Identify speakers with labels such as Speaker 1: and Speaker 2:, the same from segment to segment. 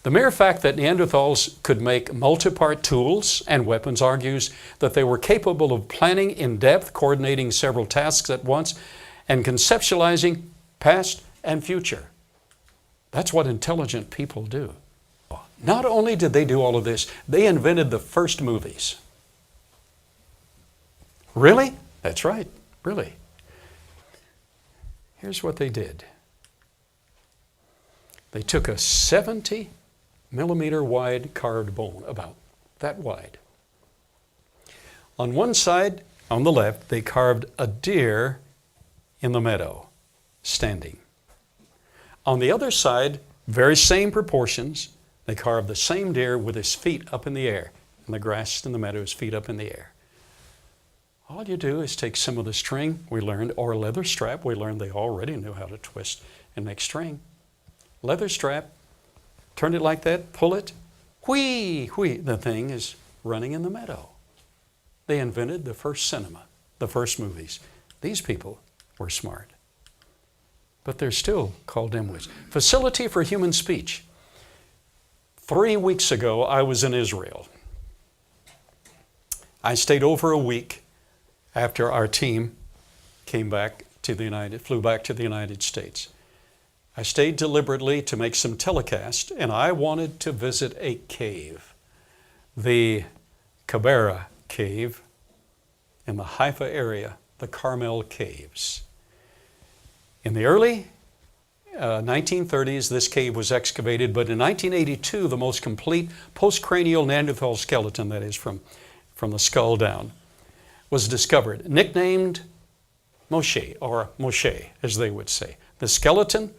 Speaker 1: The mere fact that Neanderthals could make multi-part tools and weapons argues that they were capable of planning in depth, coordinating several tasks at once, and conceptualizing past and future. That's what intelligent people do. Not only did they do all of this, they invented the first movies. Really? That's right, really. Here's what they did. They took a 70-millimeter wide carved bone, about that wide. On one side, on the left, they carved a deer in the meadow, standing. On the other side, very same proportions, they carved the same deer with his feet up in the air, and the grass in the meadow, his feet up in the air. All you do is take some of the string we learned, or a leather strap. We learned they already knew how to twist and make string. Leather strap, turn it like that, pull it, whee, whee, the thing is running in the meadow. They invented the first cinema, the first movies. These people were smart. But they're still called dimwits. Facility for human speech. 3 weeks ago, I was in Israel. I stayed over a week after our team flew back to the United States. I stayed deliberately to make some telecast, and I wanted to visit a cave, the Kabera Cave in the Haifa area, the Carmel Caves. In the early 1930s, this cave was excavated, but in 1982, the most complete postcranial Neanderthal skeleton, that is from the skull down, was discovered, nicknamed Moshe, or Moshe, as they would say. The skeleton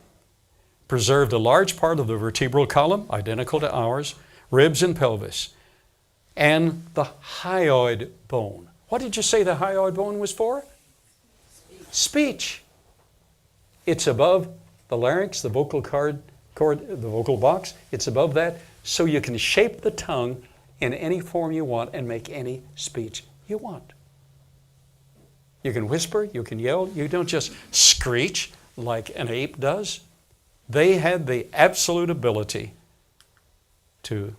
Speaker 1: preserved a large part of the vertebral column, identical to ours, ribs and pelvis, and the hyoid bone. What did you say the hyoid bone was for? Speech. It's above the larynx, the vocal cord, the vocal box. It's above that, so you can shape the tongue in any form you want and make any speech you want. You can whisper, you can yell, you don't just screech like an ape does. They had the absolute ability to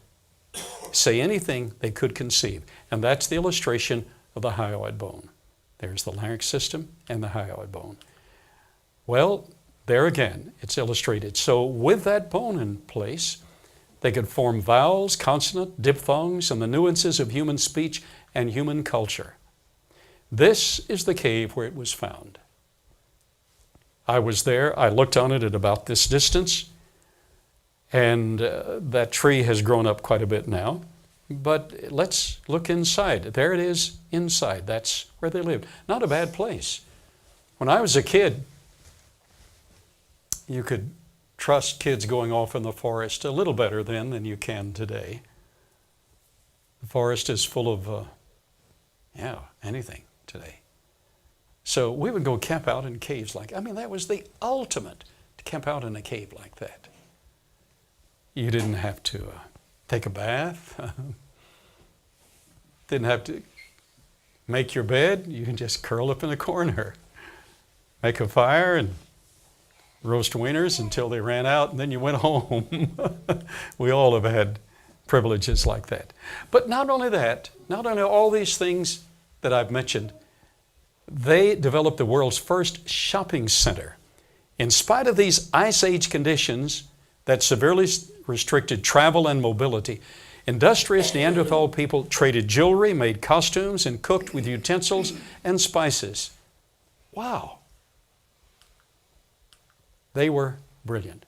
Speaker 1: say anything they could conceive. And that's the illustration of the hyoid bone. There's the larynx system and the hyoid bone. Well, there again, it's illustrated. So with that bone in place, they could form vowels, consonant, diphthongs, and the nuances of human speech and human culture. This is the cave where it was found. I was there. I looked on it at about this distance, and that tree has grown up quite a bit now. But let's look inside. There it is inside. That's where they lived. Not a bad place. When I was a kid, you could trust kids going off in the forest a little better then than you can today. The forest is full of, anything today. So we would go camp out in caves that was the ultimate, to camp out in a cave like that. You didn't have to take a bath, didn't have to make your bed. You can just curl up in a corner, make a fire and roast wieners until they ran out, and then you went home. We all have had privileges like that. But not only that, not only all these things that I've mentioned, they developed the world's first shopping center. In spite of these Ice Age conditions that severely restricted travel and mobility, industrious Neanderthal people traded jewelry, made costumes, and cooked with utensils and spices. Wow. They were brilliant.